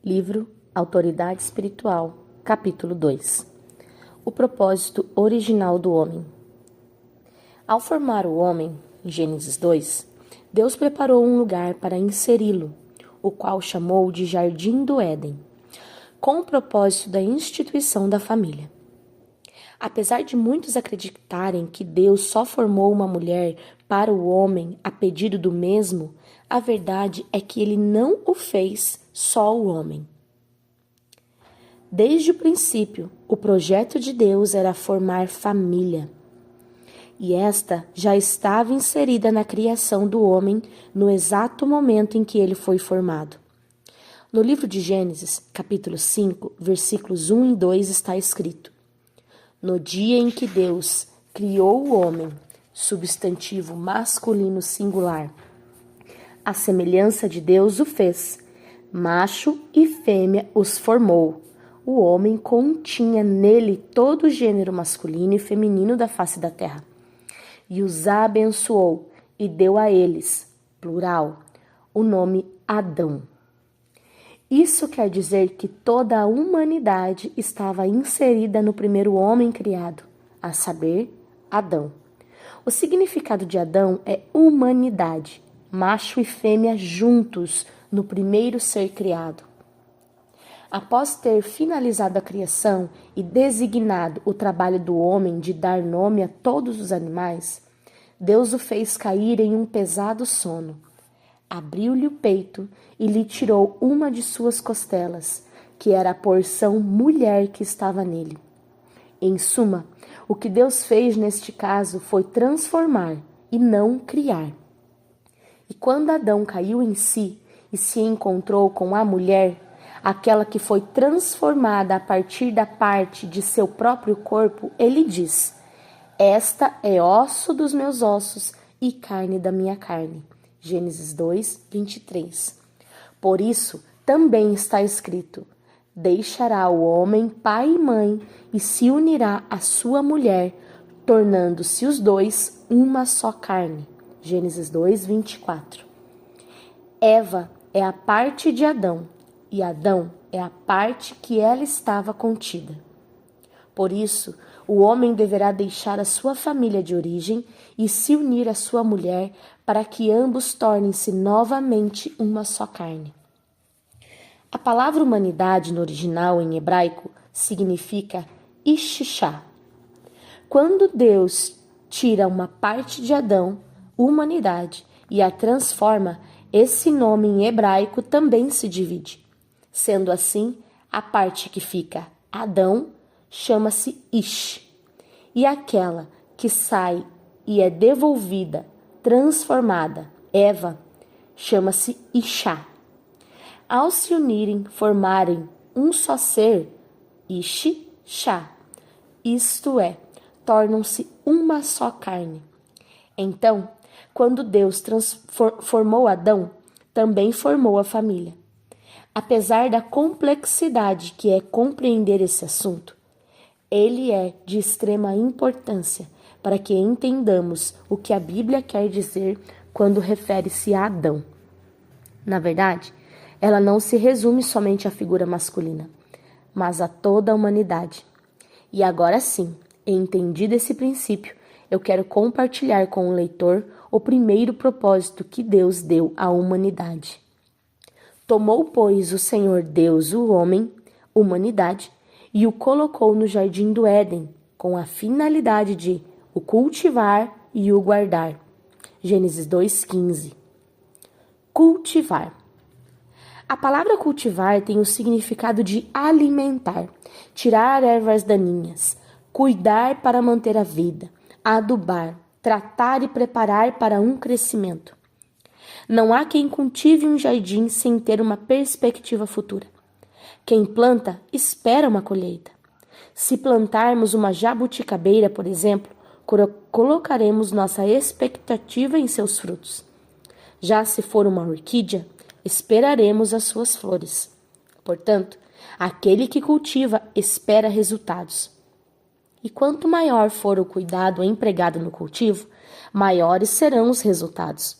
Livro Autoridade Espiritual, capítulo 2. O propósito original do homem. Ao formar o homem, em Gênesis 2, Deus preparou um lugar para inseri-lo, o qual chamou de Jardim do Éden, com o propósito da instituição da família. Apesar de muitos acreditarem que Deus só formou uma mulher para o homem a pedido do mesmo, a verdade é que ele não o fez só o homem. Desde o princípio, o projeto de Deus era formar família. E esta já estava inserida na criação do homem no exato momento em que ele foi formado. No livro de Gênesis, capítulo 5, versículos 1 e 2 está escrito: No dia em que Deus criou o homem, substantivo masculino singular, à semelhança de Deus o fez, macho e fêmea os formou. O homem continha nele todo o gênero masculino e feminino da face da terra. E os abençoou e deu a eles, plural, o nome Adão. Isso quer dizer que toda a humanidade estava inserida no primeiro homem criado, a saber, Adão. O significado de Adão é humanidade, macho e fêmea juntos no primeiro ser criado. Após ter finalizado a criação e designado o trabalho do homem de dar nome a todos os animais, Deus o fez cair em um pesado sono. Abriu-lhe o peito e lhe tirou uma de suas costelas, que era a porção mulher que estava nele. Em suma, o que Deus fez neste caso foi transformar e não criar. E quando Adão caiu em si e se encontrou com a mulher, aquela que foi transformada a partir da parte de seu próprio corpo, ele diz: Esta é osso dos meus ossos e carne da minha carne. Gênesis 2, 23. Por isso, também está escrito: Deixará o homem pai e mãe e se unirá à sua mulher, tornando-se os dois uma só carne. Gênesis 2, 24. Eva é a parte de Adão e Adão é a parte que ela estava contida. Por isso, o homem deverá deixar a sua família de origem e se unir à sua mulher para que ambos tornem-se novamente uma só carne. A palavra humanidade no original em hebraico significa Ishishá. Quando Deus tira uma parte de Adão, humanidade, e a transforma, esse nome em hebraico também se divide. Sendo assim, a parte que fica Adão chama-se Ish, e aquela que sai e é devolvida, transformada, Eva, chama-se Ishá. Ao se unirem, formarem um só ser, Ish-Shá, isto é, tornam-se uma só carne. Então, quando Deus formou Adão, também formou a família. Apesar da complexidade que é compreender esse assunto, ele é de extrema importância para que entendamos o que a Bíblia quer dizer quando refere-se a Adão. Na verdade, ela não se resume somente à figura masculina, mas a toda a humanidade. E agora sim, entendido esse princípio, eu quero compartilhar com o leitor o primeiro propósito que Deus deu à humanidade. Tomou, pois, o Senhor Deus o homem, humanidade, e o colocou no jardim do Éden, com a finalidade de o cultivar e o guardar. Gênesis 2,15. Cultivar. A palavra cultivar tem o significado de alimentar, tirar ervas daninhas, cuidar para manter a vida, adubar, tratar e preparar para um crescimento. Não há quem cultive um jardim sem ter uma perspectiva futura. Quem planta, espera uma colheita. Se plantarmos uma jabuticabeira, por exemplo, colocaremos nossa expectativa em seus frutos. Já se for uma orquídea, esperaremos as suas flores. Portanto, aquele que cultiva espera resultados. E quanto maior for o cuidado empregado no cultivo, maiores serão os resultados.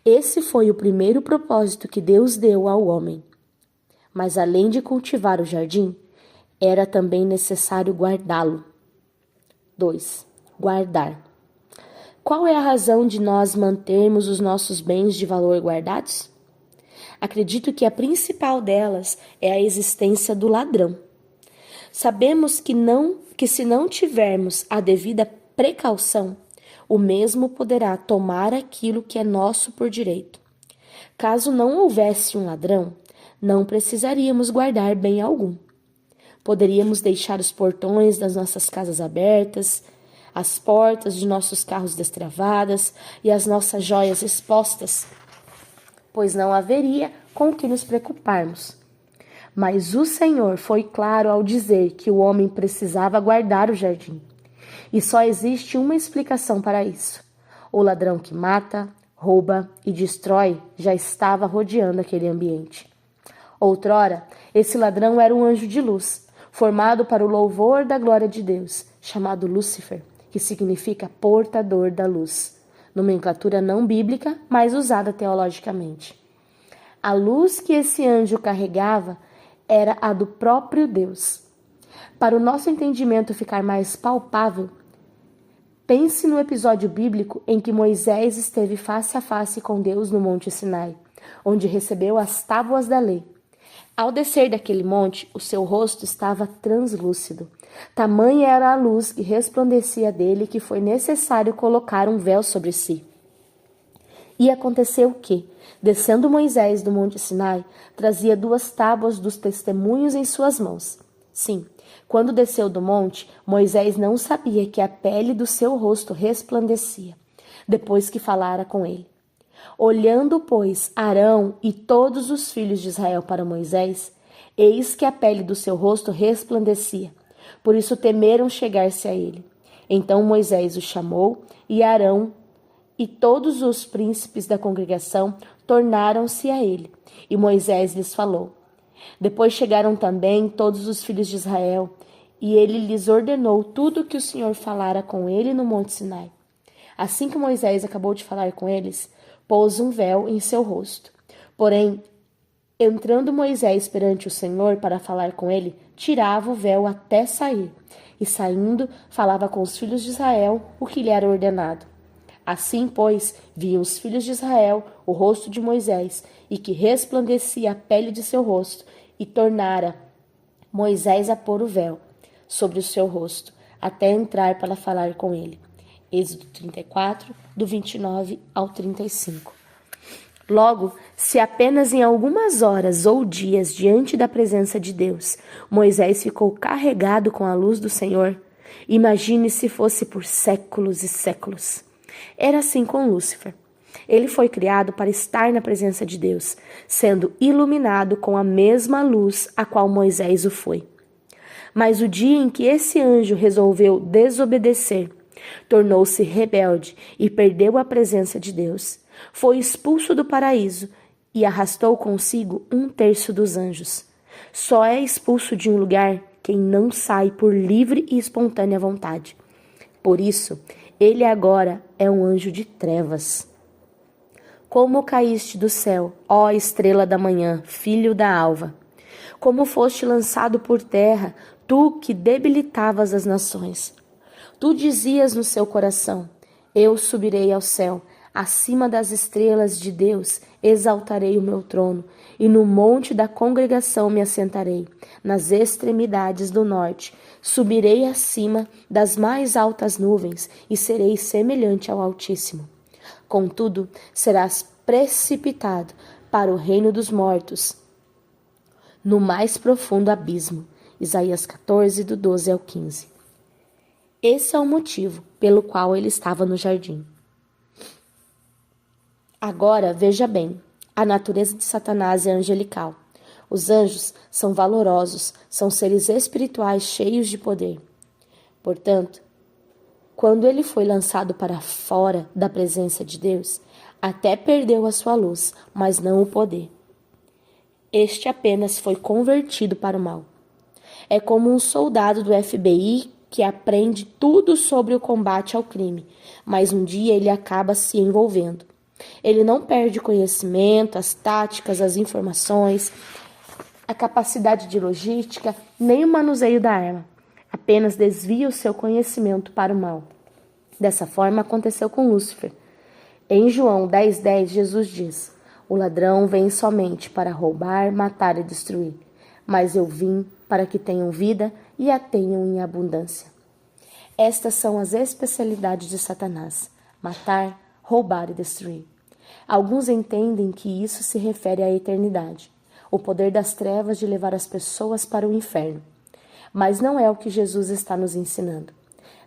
Esse foi o primeiro propósito que Deus deu ao homem. Mas além de cultivar o jardim, era também necessário guardá-lo. 2. Guardar. Qual é a razão de nós mantermos os nossos bens de valor guardados? Acredito que a principal delas é a existência do ladrão. Sabemos que se não tivermos a devida precaução, o mesmo poderá tomar aquilo que é nosso por direito. Caso não houvesse um ladrão, não precisaríamos guardar bem algum. Poderíamos deixar os portões das nossas casas abertas, as portas de nossos carros destravadas e as nossas joias expostas, pois não haveria com o que nos preocuparmos. Mas o Senhor foi claro ao dizer que o homem precisava guardar o jardim. E só existe uma explicação para isso. O ladrão que mata, rouba e destrói já estava rodeando aquele ambiente. Outrora, esse ladrão era um anjo de luz, formado para o louvor da glória de Deus, chamado Lúcifer, que significa portador da luz. Nomenclatura não bíblica, mas usada teologicamente. A luz que esse anjo carregava era a do próprio Deus. Para o nosso entendimento ficar mais palpável, pense no episódio bíblico em que Moisés esteve face a face com Deus no Monte Sinai, onde recebeu as tábuas da lei. Ao descer daquele monte, o seu rosto estava translúcido. Tamanha era a luz que resplandecia dele que foi necessário colocar um véu sobre si. E aconteceu que, descendo Moisés do Monte Sinai, trazia 2 tábuas dos testemunhos em suas mãos. Sim, quando desceu do monte, Moisés não sabia que a pele do seu rosto resplandecia, depois que falara com ele. Olhando, pois, Arão e todos os filhos de Israel para Moisés, eis que a pele do seu rosto resplandecia. Por isso temeram chegar-se a ele. Então Moisés o chamou, e Arão e todos os príncipes da congregação tornaram-se a ele, e Moisés lhes falou. Depois chegaram também todos os filhos de Israel, e ele lhes ordenou tudo o que o Senhor falara com ele no Monte Sinai. Assim que Moisés acabou de falar com eles, pôs um véu em seu rosto. Porém, entrando Moisés perante o Senhor para falar com ele, tirava o véu até sair, e saindo, falava com os filhos de Israel o que lhe era ordenado. Assim, pois, viam os filhos de Israel o rosto de Moisés, e que resplandecia a pele de seu rosto, e tornara Moisés a pôr o véu sobre o seu rosto, até entrar para falar com ele. Êxodo 34, do 29 ao 35. Logo, se apenas em algumas horas ou dias diante da presença de Deus, Moisés ficou carregado com a luz do Senhor, imagine se fosse por séculos e séculos. Era assim com Lúcifer. Ele foi criado para estar na presença de Deus, sendo iluminado com a mesma luz a qual Moisés o foi. Mas o dia em que esse anjo resolveu desobedecer, tornou-se rebelde e perdeu a presença de Deus, foi expulso do paraíso e arrastou consigo 1/3 dos anjos. Só é expulso de um lugar quem não sai por livre e espontânea vontade. Por isso, ele agora é um anjo de trevas. Como caíste do céu, ó estrela da manhã, filho da alva? Como foste lançado por terra, tu que debilitavas as nações? Tu dizias no seu coração, eu subirei ao céu, acima das estrelas de Deus exaltarei o meu trono, e no monte da congregação me assentarei, nas extremidades do norte. Subirei acima das mais altas nuvens, e serei semelhante ao Altíssimo. Contudo, serás precipitado para o reino dos mortos, no mais profundo abismo. Isaías 14, do 12 ao 15. Esse é o motivo pelo qual ele estava no jardim. Agora, veja bem, a natureza de Satanás é angelical. Os anjos são valorosos, são seres espirituais cheios de poder. Portanto, quando ele foi lançado para fora da presença de Deus, até perdeu a sua luz, mas não o poder. Este apenas foi convertido para o mal. É como um soldado do FBI que aprende tudo sobre o combate ao crime, mas um dia ele acaba se envolvendo. Ele não perde conhecimento, as táticas, as informações, a capacidade de logística, nem o manuseio da arma. Apenas desvia o seu conhecimento para o mal. Dessa forma aconteceu com Lúcifer. Em João 10:10, Jesus diz: "O ladrão vem somente para roubar, matar e destruir. Mas eu vim para que tenham vida e a tenham em abundância." Estas são as especialidades de Satanás: matar, roubar e destruir. Alguns entendem que isso se refere à eternidade, o poder das trevas de levar as pessoas para o inferno. Mas não é o que Jesus está nos ensinando.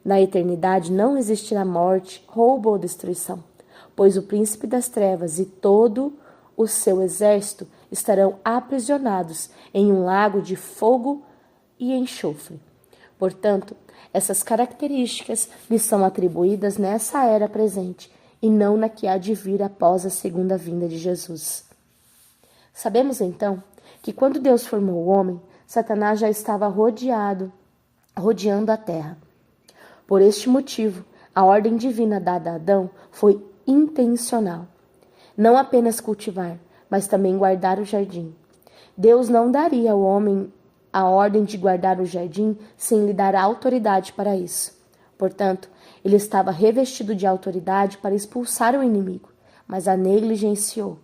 Na eternidade não existirá morte, roubo ou destruição, pois o príncipe das trevas e todo o seu exército estarão aprisionados em um lago de fogo e enxofre. Portanto, essas características lhes são atribuídas nessa era presente e não na que há de vir após a segunda vinda de Jesus. Sabemos então que quando Deus formou o homem, Satanás já estava rodeando a terra. Por este motivo, a ordem divina dada a Adão foi intencional. Não apenas cultivar, mas também guardar o jardim. Deus não daria ao homem a ordem de guardar o jardim sem lhe dar a autoridade para isso. Portanto, ele estava revestido de autoridade para expulsar o inimigo, mas a negligenciou.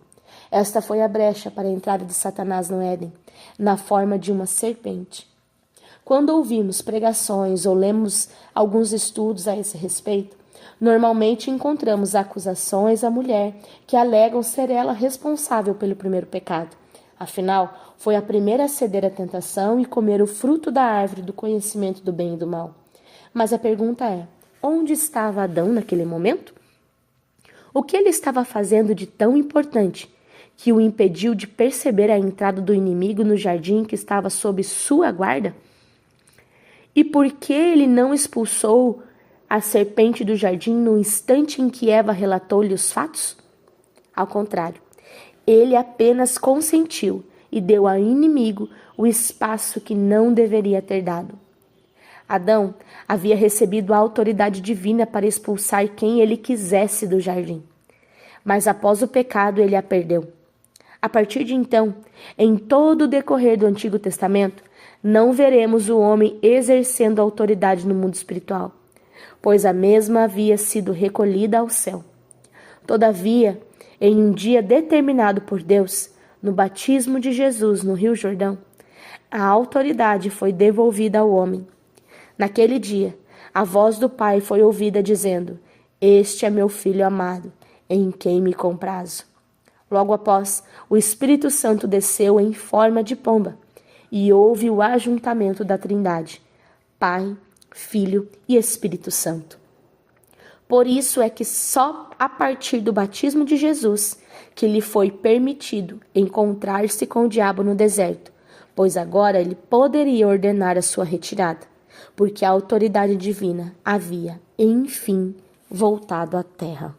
Esta foi a brecha para a entrada de Satanás no Éden, na forma de uma serpente. Quando ouvimos pregações ou lemos alguns estudos a esse respeito, normalmente encontramos acusações à mulher que alegam ser ela responsável pelo primeiro pecado. Afinal, foi a primeira a ceder à tentação e comer o fruto da árvore do conhecimento do bem e do mal. Mas a pergunta é: onde estava Adão naquele momento? O que ele estava fazendo de tão importante que o impediu de perceber a entrada do inimigo no jardim que estava sob sua guarda? E por que ele não expulsou a serpente do jardim no instante em que Eva relatou-lhe os fatos? Ao contrário, ele apenas consentiu e deu ao inimigo o espaço que não deveria ter dado. Adão havia recebido a autoridade divina para expulsar quem ele quisesse do jardim. Mas após o pecado, ele a perdeu. A partir de então, em todo o decorrer do Antigo Testamento, não veremos o homem exercendo autoridade no mundo espiritual, pois a mesma havia sido recolhida ao céu. Todavia, em um dia determinado por Deus, no batismo de Jesus no Rio Jordão, a autoridade foi devolvida ao homem. Naquele dia, a voz do Pai foi ouvida dizendo: "Este é meu Filho amado, em quem me comprazo." Logo após, o Espírito Santo desceu em forma de pomba e houve o ajuntamento da Trindade, Pai, Filho e Espírito Santo. Por isso é que só a partir do batismo de Jesus que lhe foi permitido encontrar-se com o diabo no deserto, pois agora ele poderia ordenar a sua retirada, porque a autoridade divina havia, enfim, voltado à terra.